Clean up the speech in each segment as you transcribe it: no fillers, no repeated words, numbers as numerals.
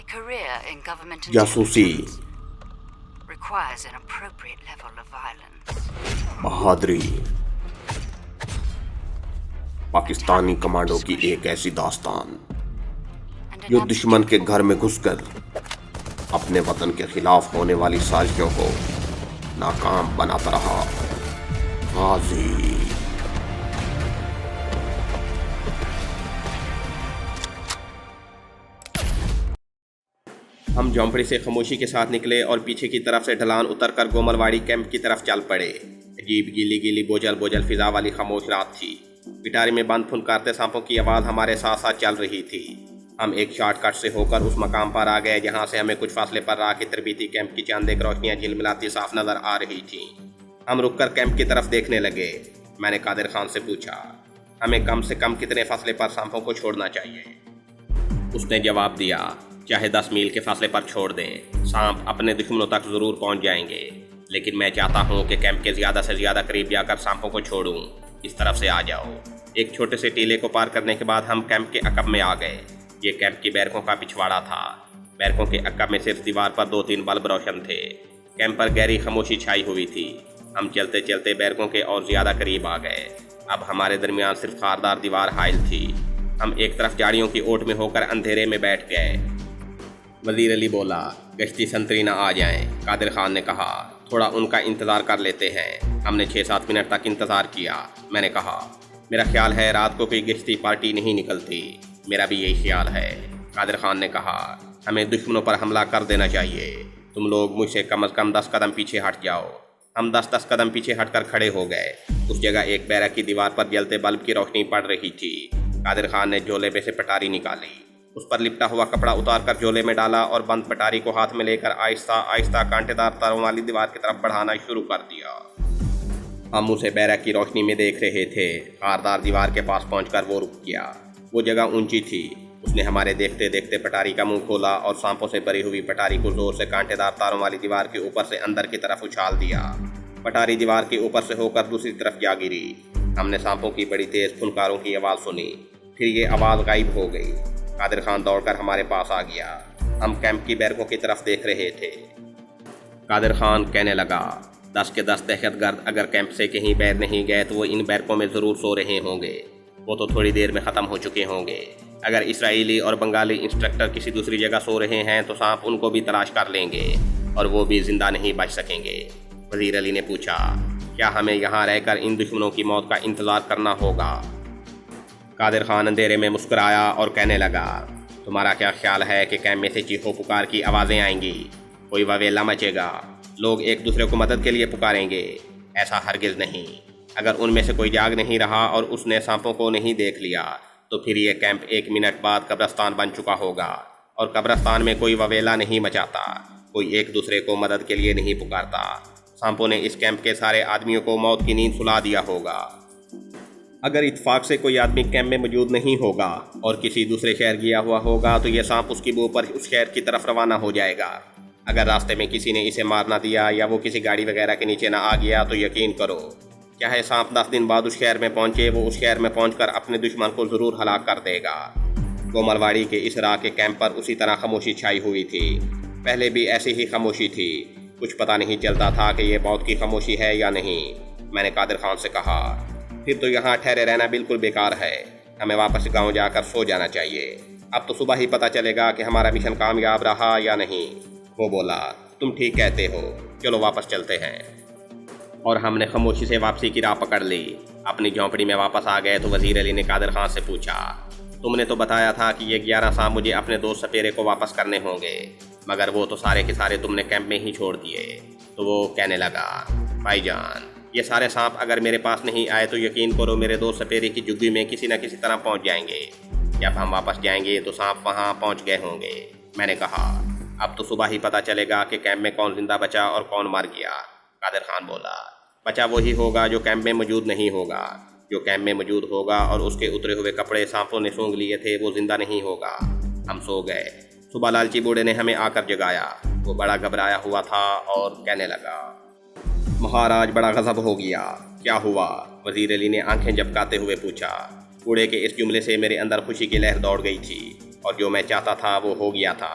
career in government جاسوسی، intelligence requires an appropriate level of violence. بہادری، Pakistani commando کی ایک ایسی داستان And جو an دشمن کے aptitude گھر میں گھس کر اپنے وطن کے خلاف ہونے والی سازشوں کو ناکام بناتا رہا۔ غازی۔ ہم جھونپڑی سے خاموشی کے ساتھ نکلے اور پیچھے کی طرف سے ڈھلان اتر کر گومل واڑی کیمپ کی طرف چل پڑے۔ عجیب گیلی گیلی بوجھل بوجھل فضا والی خاموش رات تھی۔ پٹاری میں بند پھنکارتے سانپوں کی آواز ہمارے ساتھ ساتھ چل رہی تھی۔ ہم ایک شارٹ کٹ سے ہو کر اس مقام پر آ گئے جہاں سے ہمیں کچھ فاصلے پر راہ کی تربیتی کیمپ کی چاند ایک روشنیاں جھلملاتی صاف نظر آ رہی تھیں۔ ہم رک کر کیمپ کی طرف دیکھنے لگے۔ میں نے قادر خان سے پوچھا، ہمیں کم سے کم کتنے فاصلے پر سانپوں کو چھوڑنا چاہیے؟ اس نے جواب دیا، چاہے 10 میل کے فاصلے پر چھوڑ دیں، سانپ اپنے دشمنوں تک ضرور پہنچ جائیں گے، لیکن میں چاہتا ہوں کہ کیمپ کے زیادہ سے زیادہ قریب جا کر سانپوں کو چھوڑوں۔ اس طرف سے آ جاؤ۔ ایک چھوٹے سے ٹیلے کو پار کرنے کے بعد ہم کیمپ کے عقب میں آ گئے۔ یہ کیمپ کی بیرکوں کا پچھواڑا تھا۔ بیرکوں کے عقب میں صرف دیوار پر 2-3 بلب روشن تھے۔ کیمپ پر گہری خاموشی چھائی ہوئی تھی۔ ہم چلتے چلتے بیرکوں کے اور زیادہ قریب آ گئے۔ اب ہمارے درمیان صرف خاردار دیوار حائل تھی۔ ہم ایک طرف جاڑیوں کی اوٹ میں ہو کر اندھیرے میں بیٹھ گئے۔ وزیر علی بولا، گشتی سنتری نہ آ جائیں۔ قادر خان نے کہا، تھوڑا ان کا انتظار کر لیتے ہیں۔ ہم نے 6-7 منٹ تک انتظار کیا۔ میں نے کہا، میرا خیال ہے رات کو کوئی گشتی پارٹی نہیں نکلتی۔ میرا بھی یہی خیال ہے۔ قادر خان نے کہا، ہمیں دشمنوں پر حملہ کر دینا چاہیے۔ تم لوگ مجھ سے کم از کم 10 قدم پیچھے ہٹ جاؤ۔ ہم 10 قدم پیچھے ہٹ کر کھڑے ہو گئے۔ اس جگہ ایک بیرک کی دیوار پر جلتے بلب کی روشنی پڑ رہی تھی۔ قادر خان نے جھولے میں سے پٹاری نکالی، اس پر لپٹا ہوا کپڑا اتار کر جھولے میں ڈالا اور بند پٹاری کو ہاتھ میں لے کر آہستہ آہستہ کانٹے دار تاروں والی دیوار کی طرف بڑھانا شروع کر دیا۔ ہم اسے بیرک کی روشنی میں دیکھ رہے تھے۔ خاردار دیوار کے پاس پہنچ کر وہ رک گیا۔ وہ جگہ اونچی تھی۔ اس نے ہمارے دیکھتے دیکھتے پٹاری کا منہ کھولا اور سانپوں سے بھری ہوئی پٹاری کو زور سے کانٹے دار تاروں والی دیوار کے اوپر سے اندر کی طرف اچھال دیا۔ پٹاری دیوار کے اوپر سے ہو کر دوسری طرف جا گری۔ ہم نے سانپوں کی بڑی تیز پھنکاروں کی آواز سنی، پھر یہ آواز غائب ہو گئی۔ قادر خان دوڑ کر ہمارے پاس آ گیا۔ ہم کیمپ کی بیرکوں کی طرف دیکھ رہے تھے۔ قادر خان کہنے لگا، 10 کے 10 دہشت گرد اگر کیمپ سے کہیں باہر نہیں گئے تو وہ ان بیرکوں میں ضرور سو رہے ہوں گے۔ وہ تو تھوڑی دیر میں ختم ہو چکے ہوں گے۔ اگر اسرائیلی اور بنگالی انسٹرکٹر کسی دوسری جگہ سو رہے ہیں تو سانپ ان کو بھی تلاش کر لیں گے اور وہ بھی زندہ نہیں بچ سکیں گے۔ وزیر علی نے پوچھا، کیا ہمیں یہاں رہ کر ان دشمنوں کی موت کا انتظار کرنا ہوگا؟ قادر خان اندھیرے میں مسکرایا اور کہنے لگا، تمہارا کیا خیال ہے کہ کیمپ میں سے چیخو پکار کی آوازیں آئیں گی؟ کوئی وویلا مچے گا؟ لوگ ایک دوسرے کو مدد کے لیے پکاریں گے؟ ایسا ہرگز نہیں۔ اگر ان میں سے کوئی جاگ نہیں رہا اور اس نے سانپوں کو نہیں دیکھ لیا تو پھر یہ کیمپ 1 منٹ بعد قبرستان بن چکا ہوگا، اور قبرستان میں کوئی وویلا نہیں مچاتا، کوئی ایک دوسرے کو مدد کے لیے نہیں پکارتا۔ سانپوں نے اس کیمپ کے سارے آدمیوں کو موت کی نیند سلا دیا ہوگا۔ اگر اتفاق سے کوئی آدمی کیمپ میں موجود نہیں ہوگا اور کسی دوسرے شہر گیا ہوا ہوگا تو یہ سانپ اس کی بو پر اس شہر کی طرف روانہ ہو جائے گا۔ اگر راستے میں کسی نے اسے مار نہ دیا یا وہ کسی گاڑی وغیرہ کے نیچے نہ آ گیا تو یقین کرو، چاہے سانپ 10 دن بعد اس شہر میں پہنچے، وہ اس شہر میں پہنچ کر اپنے دشمن کو ضرور ہلاک کر دے گا۔ گومل واڑی کے اس راہ کے کیمپ پر اسی طرح خاموشی چھائی ہوئی تھی۔ پہلے بھی ایسی ہی خاموشی تھی۔ کچھ پتہ نہیں چلتا تھا کہ یہ موت کی خاموشی ہے یا نہیں۔ میں نے قادر خان سے کہا، پھر تو یہاں ٹھہرے رہنا بالکل بیکار ہے۔ ہمیں واپس گاؤں جا کر سو جانا چاہیے۔ اب تو صبح ہی پتہ چلے گا کہ ہمارا مشن کامیاب رہا یا نہیں۔ وہ بولا، تم ٹھیک کہتے ہو، چلو واپس چلتے ہیں۔ اور ہم نے خاموشی سے واپسی کی راہ پکڑ لی۔ اپنی جھونپڑی میں واپس آ گئے تو وزیر علی نے قادر خان سے پوچھا، تم نے تو بتایا تھا کہ یہ 11 سانپ مجھے اپنے دوست سپیرے کو واپس کرنے ہوں گے، مگر وہ تو سارے کے سارے تم نے کیمپ میں ہی چھوڑ دیے۔ تو وہ کہنے لگا، بھائی جان، یہ سارے سانپ اگر میرے پاس نہیں آئے تو یقین کرو میرے دوست سپیرے کی جگی میں کسی نہ کسی طرح پہنچ جائیں گے۔ جب ہم واپس جائیں گے تو سانپ وہاں پہنچ گئے ہوں گے۔ میں نے کہا، اب تو صبح ہی پتہ چلے گا کہ کیمپ میں کون زندہ بچا اور کون مر گیا۔ قادر خان بولا، بچا وہی ہوگا جو کیمپ میں موجود نہیں ہوگا۔ جو کیمپ میں موجود ہوگا اور اس کے اترے ہوئے کپڑے سانپوں نے سونگ لیے تھے وہ زندہ نہیں ہوگا۔ ہم سو گئے۔ صبح لالچی بوڑھے نے ہمیں آ کر جگایا۔ وہ بڑا گھبرایا ہوا تھا اور کہنے لگا، مہاراج بڑا غضب ہو گیا۔ کیا ہوا؟ وزیر علی نے آنکھیں جھپکاتے ہوئے پوچھا۔ بوڑھے کے اس جملے سے میرے اندر خوشی کی لہر دوڑ گئی تھی، اور جو میں چاہتا تھا وہ ہو گیا تھا۔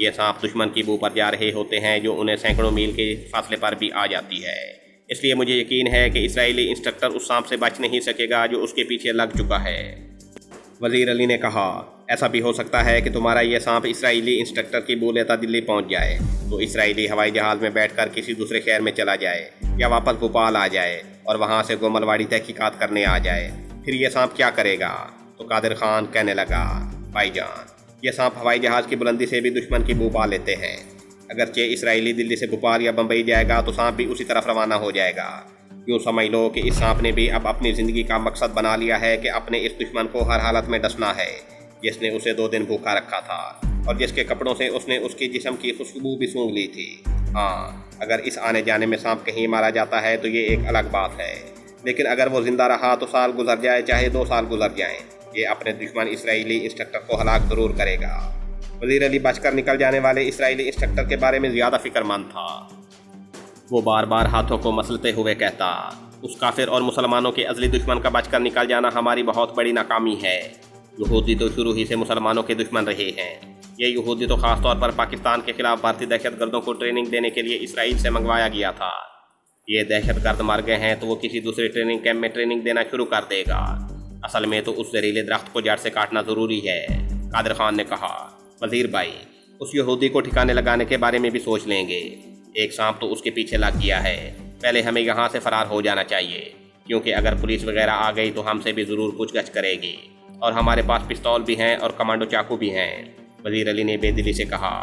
یہ سانپ دشمن کی بو پر جا رہے ہوتے ہیں جو انہیں سینکڑوں میل کے فاصلے پر بھی آ جاتی ہے، اس لیے مجھے یقین ہے کہ اسرائیلی انسٹرکٹر اس سانپ سے بچ نہیں سکے گا جو اس کے پیچھے لگ چکا ہے۔ وزیر علی نے کہا، ایسا بھی ہو سکتا ہے کہ تمہارا یہ سانپ اسرائیلی انسٹرکٹر کی بو لیتا دلی پہنچ جائے تو اسرائیلی ہوائی جہاز میں بیٹھ کر کسی دوسرے شہر میں چلا جائے یا واپس بھوپال آ جائے اور وہاں سے گومل واڑی تحقیقات کرنے آ جائے، پھر یہ سانپ کیا کرے گا؟ تو قادر خان کہنے لگا، بھائی جان، یہ سانپ ہوائی جہاز کی بلندی سے بھی دشمن کی بو پا لیتے ہیں۔ اگرچہ اسرائیلی دلی سے بھوپال یا بمبئی جائے گا تو سانپ بھی اسی طرف روانہ ہو جائے گا۔ یوں سمجھ لو کہ اس سانپ نے بھی اب اپنی زندگی کا مقصد بنا لیا ہے کہ اپنے اس دشمن کو ہر حالت میں ڈسنا ہے جس نے اسے 2 دن بھوکا رکھا تھا اور جس کے کپڑوں سے اس نے اس کے جسم کی خوشبو بھی سونگھ لی تھی۔ ہاں، اگر اس آنے جانے میں سانپ کہیں مارا جاتا ہے تو یہ ایک الگ بات ہے، لیکن اگر وہ زندہ رہا تو سال گزر جائے چاہے 2 سال گزر جائیں، یہ اپنے دشمن اسرائیلی انسٹرکٹر کو ہلاک ضرور کرے گا۔ وزیر علی بچ کر نکل جانے والے اسرائیلی انسٹرکٹر کے بارے میں زیادہ فکر مند تھا۔ وہ بار بار ہاتھوں کو مسلتے ہوئے کہتا، اس کافر اور مسلمانوں کے ازلی دشمن کا بچ کر نکل جانا ہماری بہت بڑی ناکامی ہے۔ یہودی تو شروع ہی سے مسلمانوں کے دشمن رہے ہیں۔ یہ یہودی تو خاص طور پر پاکستان کے خلاف بھارتی دہشت گردوں کو ٹریننگ دینے کے لیے اسرائیل سے منگوایا گیا تھا۔ یہ دہشت گرد مر گئے ہیں تو وہ کسی دوسرے ٹریننگ کیمپ میں ٹریننگ دینا شروع کر دے گا۔ اصل میں تو اس زہریلے درخت کو جڑ سے کاٹنا ضروری ہے، قادر خان نے کہا۔ وزیر بھائی، اس یہودی کو ٹھکانے لگانے کے بارے میں بھی سوچ لیں گے۔ ایک سانپ تو اس کے پیچھے لگ گیا ہے، پہلے ہمیں یہاں سے فرار ہو جانا چاہیے، کیونکہ اگر پولیس وغیرہ آ گئی تو ہم سے بھی ضرور پوچھ گچھ کرے گی، اور ہمارے پاس پستول بھی ہیں اور کمانڈو چاقو بھی ہیں۔ وزیر علی نے بے دلی سے کہا،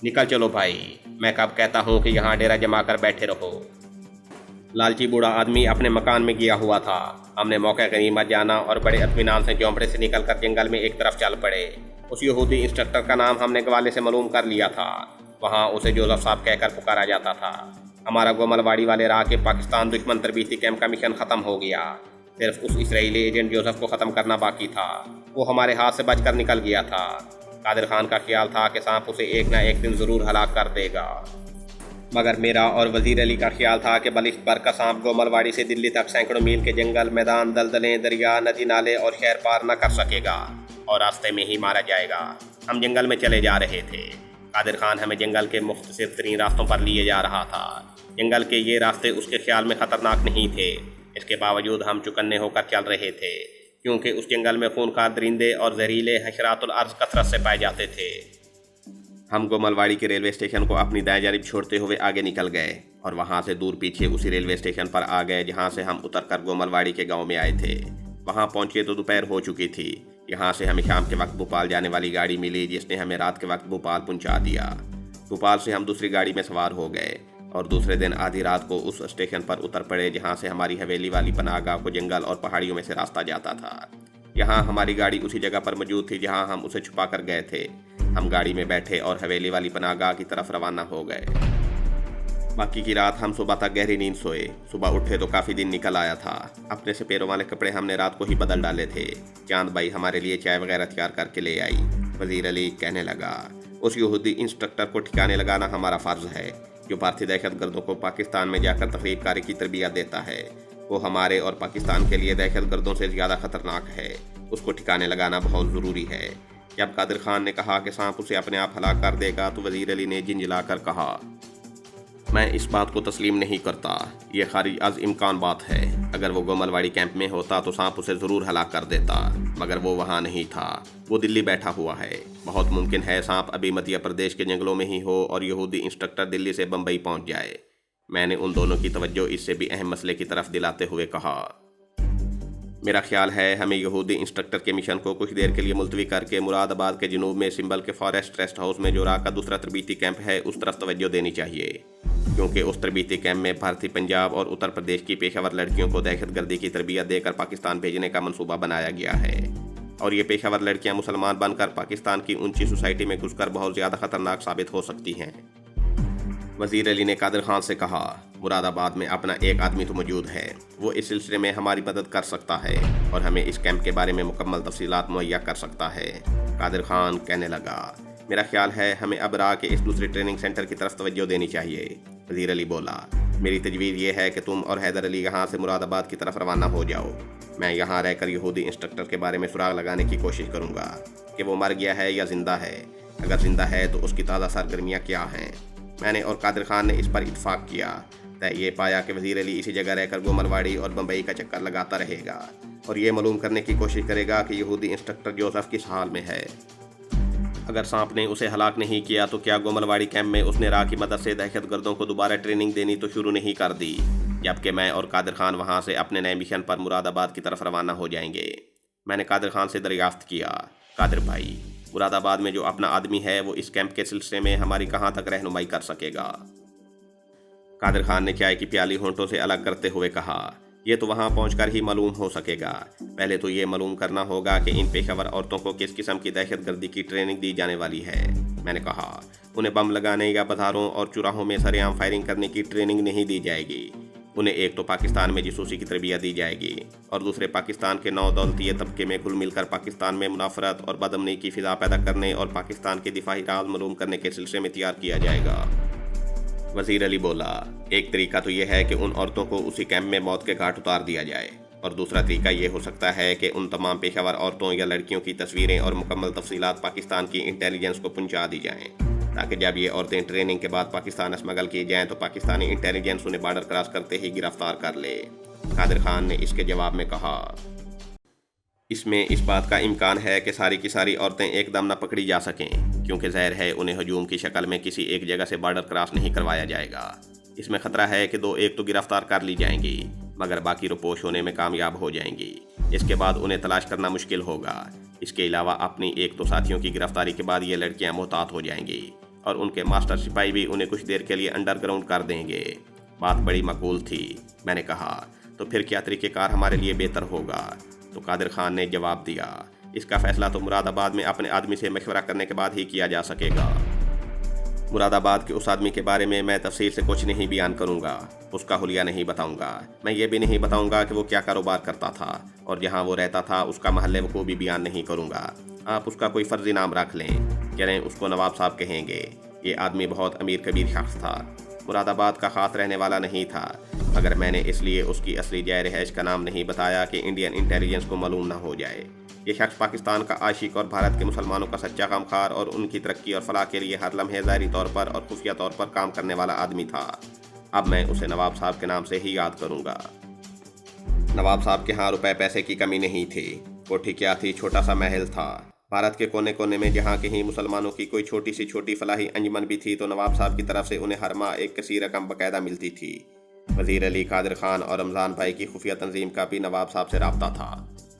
نکل چلو بھائی، میں کب کہتا ہوں کہ یہاں ڈیرا جما کر بیٹھے رہو۔ لالچی بوڑھا آدمی اپنے مکان میں گیا ہوا تھا۔ ہم نے موقع غنیمت جانا اور بڑے اطمینان سے جھونپڑے سے نکل کر جنگل میں ایک طرف چل پڑے۔ اس یہودی انسٹرکٹر کا نام ہم نے گوالے سے معلوم کر لیا تھا، وہاں اسے جوزف صاحب کہہ کر پکارا جاتا تھا۔ ہمارا گومل واڑی والے راہ کے پاکستان دشمن تربیتی کیمپ کا مشن ختم ہو گیا، صرف اس اسرائیلی ایجنٹ جوزف کو ختم کرنا باقی تھا۔ وہ ہمارے ہاتھ سے بچ کر نکل گیا تھا۔ قادر خان کا خیال تھا کہ سانپ اسے ایک نہ ایک دن ضرور ہلاک کر دے گا، مگر میرا اور وزیر علی کا خیال تھا کہ بلشت بھر کا سانپ گومل واڑی سے دلی تک سینکڑوں میل کے جنگل، میدان، دلدلیں، دریا، ندی نالے اور شہر پار نہ کر سکے گا اور راستے میں ہی مارا جائے گا۔ ہم جنگل میں چلے جا رہے تھے۔ قادر خان ہمیں جنگل کے مختصر ترین راستوں پر لیے جا رہا تھا۔ جنگل کے یہ راستے اس کے خیال میں خطرناک نہیں تھے، اس کے باوجود ہم چوکنے ہو کر چل رہے تھے، کیونکہ اس جنگل میں خونخوار درندے اور زہریلے حشرات الارض کثرت سے پائے جاتے تھے۔ ہم گومل واڑی کے ریلوے اسٹیشن کو اپنی دائیں جانب چھوڑتے ہوئے آگے نکل گئے اور وہاں سے دور پیچھے اسی ریلوے اسٹیشن پر آ گئے جہاں سے ہم اتر کر گومل واڑی کے گاؤں میں آئے تھے۔ وہاں پہنچے تو دوپہر ہو چکی تھی۔ یہاں سے ہمیں شام کے وقت بھوپال جانے والی گاڑی ملی جس نے ہمیں رات کے وقت بھوپال پہنچا دیا۔ بھوپال سے ہم دوسری گاڑی میں سوار ہو گئے اور دوسرے دن آدھی رات کو اس اسٹیشن پر اتر پڑے جہاں سے ہماری حویلی والی پناہ گاہ کو جنگل اور پہاڑیوں میں سے راستہ جاتا تھا۔ یہاں ہماری گاڑی اسی جگہ پر موجود تھی جہاں ہم اسے چھپا کر گئے تھے۔ ہم گاڑی میں بیٹھے اور حویلی والی پناہ گاہ کی طرف روانہ ہو گئے۔ باقی کی رات ہم صبح تک گہری نیند سوئے۔ صبح اٹھے تو کافی دن نکل آیا تھا۔ اپنے سپیروں والے کپڑے ہم نے رات کو ہی بدل ڈالے تھے۔ چاند بھائی ہمارے لیے چائے وغیرہ تیار کر کے لے آئی۔ وزیر علی کہنے لگا، اس یہودی انسٹرکٹر کو ٹھکانے لگانا ہمارا فرض ہے جو بھارتی دہشت گردوں کو پاکستان میں جا کر تخریب کاری کی تربیت دیتا ہے۔ وہ ہمارے اور پاکستان کے لیے دہشت گردوں سے زیادہ خطرناک ہے۔ اس کو ٹھکانے لگانا بہت ضروری ہے۔ جب قادر خان نے کہا کہ سانپ اسے اپنے آپ ہلاک کر دے گا تو وزیر علی نے جھنجھلا کر کہا، میں اس بات کو تسلیم نہیں کرتا، یہ خارج از امکان بات ہے۔ اگر وہ گومل واڑی کیمپ میں ہوتا تو سانپ اسے ضرور ہلاک کر دیتا، مگر وہ وہاں نہیں تھا، وہ دلی بیٹھا ہوا ہے۔ بہت ممکن ہے سانپ ابھی مدھیہ پردیش کے جنگلوں میں ہی ہو اور یہودی انسٹرکٹر دلی سے بمبئی پہنچ جائے۔ میں نے ان دونوں کی توجہ اس سے بھی اہم مسئلے کی طرف دلاتے ہوئے کہا، میرا خیال ہے ہمیں یہودی انسٹرکٹر کے مشن کو کچھ دیر کے لیے ملتوی کر کے مراد آباد کے جنوب میں سمبل کے فارسٹ ریسٹ ہاؤس میں جو راہ کا دوسرا تربیتی کیمپ ہے اس طرف توجہ دینی چاہیے، کیونکہ اس تربیتی کیمپ میں بھارتی پنجاب اور اتر پردیش کی پیشہ ور لڑکیوں کو دہشت گردی کی تربیت دے کر پاکستان بھیجنے کا منصوبہ بنایا گیا ہے، اور یہ پیشہ ور لڑکیاں مسلمان بن کر پاکستان کی اونچی سوسائٹی میں گھس کر بہت زیادہ خطرناک ثابت ہو سکتی ہیں۔ وزیر علی نے قادر خان سے کہا، مراد آباد میں اپنا ایک آدمی تو موجود ہے، وہ اس سلسلے میں ہماری مدد کر سکتا ہے اور ہمیں اس کیمپ کے بارے میں مکمل تفصیلات مہیا کر سکتا ہے۔ قادر خان کہنے لگا، میرا خیال ہے ہمیں اب راہ کے اس دوسرے ٹریننگ سینٹر کی طرف توجہ دینی چاہیے۔ وزیر علی بولا، میری تجویز یہ ہے کہ تم اور حیدر علی یہاں سے مراد آباد کی طرف روانہ ہو جاؤ۔ میں یہاں رہ کر یہودی انسٹرکٹر کے بارے میں سراغ لگانے کی کوشش کروں گا کہ وہ مر گیا ہے یا زندہ ہے۔ اگر زندہ ہے تو اس کی تازہ سرگرمیاں کیا ہیں؟ میں نے اور قادر خان نے اس پر اتفاق کیا۔ طے یہ پایا کہ وزیر علی اسی جگہ رہ کر گومل واڑی اور بمبئی کا چکر لگاتا رہے گا اور یہ معلوم کرنے کی کوشش کرے گا کہ یہودی انسٹرکٹر جوزف کس حال میں ہے۔ اگر سانپ نے اسے ہلاک نہیں کیا تو کیا گومل واڑی کیمپ میں اس نے راہ کی مدد سے دہشت گردوں کو دوبارہ ٹریننگ دینی تو شروع نہیں کر دی، جبکہ میں اور قادر خان وہاں سے اپنے نئے مشن پر مراد آباد کی طرف روانہ ہو جائیں گے۔ میں نے قادر خان سے دریافت کیا، قادر بھائی، مراد آباد میں جو اپنا آدمی ہے وہ اس کیمپ کے سلسلے میں ہماری کہاں تک رہنمائی کر سکے گا؟ قادر خان نے چائے کی پیالی ہونٹوں سے الگ کرتے ہوئے کہا، یہ تو وہاں پہنچ کر ہی معلوم ہو سکے گا۔ پہلے تو یہ معلوم کرنا ہوگا کہ ان پیشہ ور عورتوں کو کس قسم کی دہشت گردی کی ٹریننگ دی جانے والی ہے۔ میں نے کہا، انہیں بم لگانے یا بازاروں اور چوراہوں میں سر عام فائرنگ کرنے کی ٹریننگ نہیں دی جائے گی۔ انہیں ایک تو پاکستان میں جاسوسی کی تربیت دی جائے گی اور دوسرے پاکستان کے نو دولتیے طبقے میں گھل مل کر پاکستان میں منافرت اور بدامنی کی فضا پیدا کرنے اور پاکستان کے دفاعی راز معلوم کرنے کے سلسلے میں تیار کیا جائے گا۔ وزیر علی بولا، ایک طریقہ تو یہ ہے کہ ان عورتوں کو اسی کیمپ میں موت کے گھاٹ اتار دیا جائے، اور دوسرا طریقہ یہ ہو سکتا ہے کہ ان تمام پیشہ ور عورتوں یا لڑکیوں کی تصویریں اور مکمل تفصیلات پاکستان کی انٹیلیجنس کو پہنچا دی جائیں، تاکہ جب یہ عورتیں ٹریننگ کے بعد پاکستان اسمگل کی جائیں تو پاکستانی انٹیلیجنس انہیں بارڈر کراس کرتے ہی گرفتار کر لے۔ قادر خان نے اس کے جواب میں کہا، اس میں اس بات کا امکان ہے کہ ساری کی ساری عورتیں ایک دم نہ پکڑی جا سکیں، کیونکہ ظاہر ہے انہیں ہجوم کی شکل میں کسی ایک جگہ سے بارڈر کراس نہیں کروایا جائے گا۔ اس میں خطرہ ہے کہ 2-1 تو گرفتار کر لی جائیں گی، مگر باقی روپوش ہونے میں کامیاب ہو جائیں گی۔ اس کے بعد انہیں تلاش کرنا مشکل ہوگا۔ اس کے علاوہ اپنی ایک تو ساتھیوں کی گرفتاری کے بعد یہ لڑکیاں محتاط ہو جائیں گی اور ان کے ماسٹر سپاہی بھی انہیں کچھ دیر کے لیے انڈر گراؤنڈ کر دیں گے۔ بات بڑی معقول تھی۔ میں نے کہا، تو پھر کیا طریقہ کار ہمارے لیے بہتر ہوگا؟ تو قادر خان نے جواب دیا، اس کا فیصلہ تو مراد آباد میں اپنے آدمی سے مشورہ کرنے کے بعد ہی کیا جا سکے گا۔ مراد آباد کے اس آدمی کے بارے میں تفصیل سے کچھ نہیں بیان کروں گا، اس کا حلیہ نہیں بتاؤں گا۔ میں یہ بھی نہیں بتاؤں گا کہ وہ کیا کاروبار کرتا تھا اور جہاں وہ رہتا تھا اس کا محل وقوع بھی بیان نہیں کروں گا۔ آپ اس کا کوئی فرضی نام رکھ لیں، چلیں اس کو نواب صاحب کہیں گے۔ یہ آدمی بہت امیر کبیر شخص تھا، مراد آباد کا خاص رہنے والا نہیں تھا، مگر میں نے اس لیے اس کی اصلی جائے رہائش کا نام نہیں بتایا کہ انڈین انٹیلیجنس کو معلوم نہ ہو جائے۔ یہ شخص پاکستان کا عاشق اور بھارت کے مسلمانوں کا سچا غمخوار اور ان کی ترقی اور فلاح کے لیے ہر لمحے ظاہری طور پر اور خفیہ طور پر کام کرنے والا آدمی تھا۔ اب میں اسے نواب صاحب کے نام سے ہی یاد کروں گا۔ نواب صاحب کے ہاں روپے پیسے کی کمی نہیں تھی۔ کوٹھی کیا تھی، چھوٹا سا محل تھا۔ بھارت کے کونے کونے میں جہاں کہیں مسلمانوں کی کوئی چھوٹی سی چھوٹی فلاحی انجمن بھی تھی تو نواب صاحب کی طرف سے انہیں ہر ماہ ایک کثیر رقم باقاعدہ ملتی تھی۔ وزیر علی، قادر خان اور رمضان بھائی کی خفیہ تنظیم کا بھی نواب صاحب سے رابطہ تھا،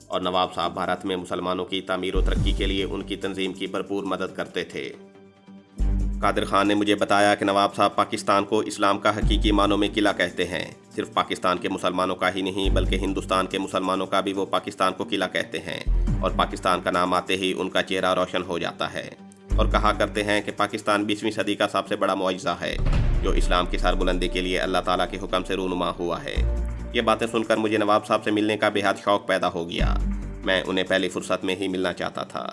اور نواب صاحب بھارت میں مسلمانوں کی تعمیر و ترقی کے لیے ان کی تنظیم کی بھرپور مدد کرتے تھے۔ قادر خان نے مجھے بتایا کہ نواب صاحب پاکستان کو اسلام کا حقیقی معنوں میں قلعہ کہتے ہیں۔ صرف پاکستان کے مسلمانوں کا ہی نہیں بلکہ ہندوستان کے مسلمانوں کا بھی وہ پاکستان کو قلعہ کہتے ہیں، اور پاکستان کا نام آتے ہی ان کا چہرہ روشن ہو جاتا ہے، اور کہا کرتے ہیں کہ پاکستان 20ویں صدی کا سب سے بڑا معجزہ ہے جو اسلام کی سربلندی کے لیے اللہ تعالیٰ کے حکم سے رونما ہوا ہے۔ یہ باتیں سن کر مجھے نواب صاحب سے ملنے کا بے حد شوق پیدا ہو گیا۔ میں انہیں پہلی فرصت میں ہی ملنا چاہتا تھا۔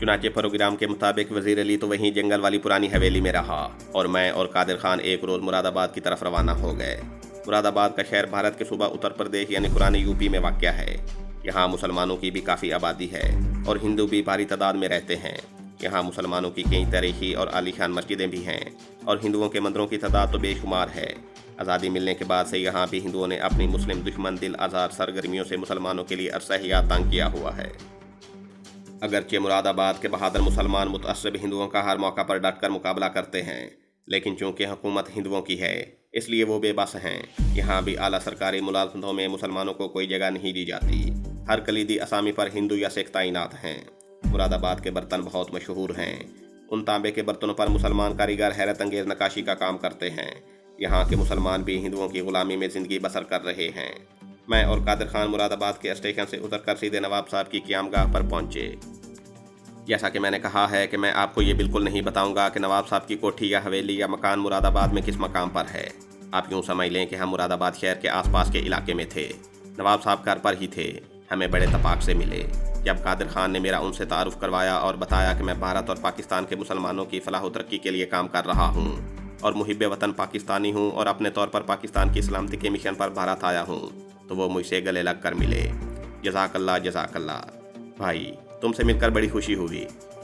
چنانچہ پروگرام کے مطابق وزیر علی تو وہیں جنگل والی پرانی حویلی میں رہا، اور میں اور قادر خان ایک روز مراد آباد کی طرف روانہ ہو گئے۔ مراد آباد کا شہر بھارت کے صوبہ اتر پردیش یعنی پرانے یوپی میں واقع ہے۔ یہاں مسلمانوں کی بھی کافی آبادی ہے اور ہندو بھی بھاری تعداد میں رہتے ہیں۔ یہاں مسلمانوں کی کئی تاریخی اور عالیشان مسجدیں بھی ہیں، اور ہندوؤں کے مندروں کی تعداد تو بے شمار ہے۔ آزادی ملنے کے بعد سے یہاں بھی ہندوؤں نے اپنی مسلم دشمن دل آزار سرگرمیوں سے مسلمانوں کے لیے عرصہ حیات تنگ کیا ہوا ہے۔ اگرچہ مراد آباد کے بہادر مسلمان متعصب ہندوؤں کا ہر موقع پر ڈٹ کر مقابلہ کرتے ہیں، لیکن چونکہ حکومت ہندوؤں کی ہے اس لیے وہ بے بس ہیں۔ یہاں بھی اعلیٰ سرکاری ملازمتوں میں مسلمانوں کو کوئی جگہ نہیں دی جاتی۔ ہر کلیدی اسامی پر ہندو یا سکھ تعینات ہیں۔ مراد آباد کے برتن بہت مشہور ہیں۔ ان تانبے کے برتنوں پر مسلمان کاریگر حیرت انگیز نقاشی کا کام کرتے ہیں۔ یہاں کے مسلمان بھی ہندوؤں کی غلامی میں زندگی بسر کر رہے ہیں۔ میں اور قادر خان مراد آباد کے اسٹیشن سے اتر کر سیدھے نواب صاحب کی قیام گاہ پر پہنچے۔ جیسا کہ میں نے کہا ہے کہ میں آپ کو یہ بالکل نہیں بتاؤں گا کہ نواب صاحب کی کوٹھی یا حویلی یا مکان مراد آباد میں کس مقام پر ہے۔ آپ یوں سمجھ لیں کہ ہم مراد آباد شہر کے آس پاس کے علاقے میں تھے۔ نواب صاحب گھر پر ہی تھے۔ ہمیں بڑے اتفاق سے ملے۔ جب قادر خان نے میرا ان سے تعارف کروایا اور بتایا کہ میں بھارت اور پاکستان کے مسلمانوں کی فلاح و ترقی کے لیے کام کر رہا ہوں اور محب وطن پاکستانی ہوں اور اپنے طور پر پاکستان کی سلامتی کے مشن پر بھارت آیا ہوں، تو وہ مجھ سے گلے لگ کر ملے۔ جزاک اللہ، جزاک اللہ بھائی، تم سے مل کر بڑی خوشی ہوئی۔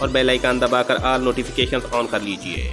اور بیل آئیکن دبا کر آل نوٹیفیکیشنز آن کر لیجئے۔